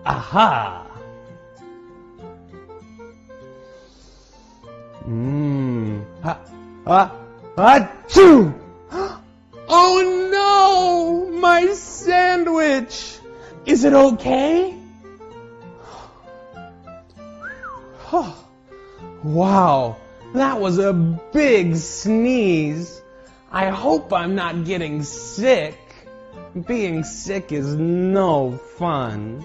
Aha! Achoo! Oh no! My sandwich! Is it okay? Wow, that was a big sneeze. I hope I'm not getting sick. Being sick is no fun.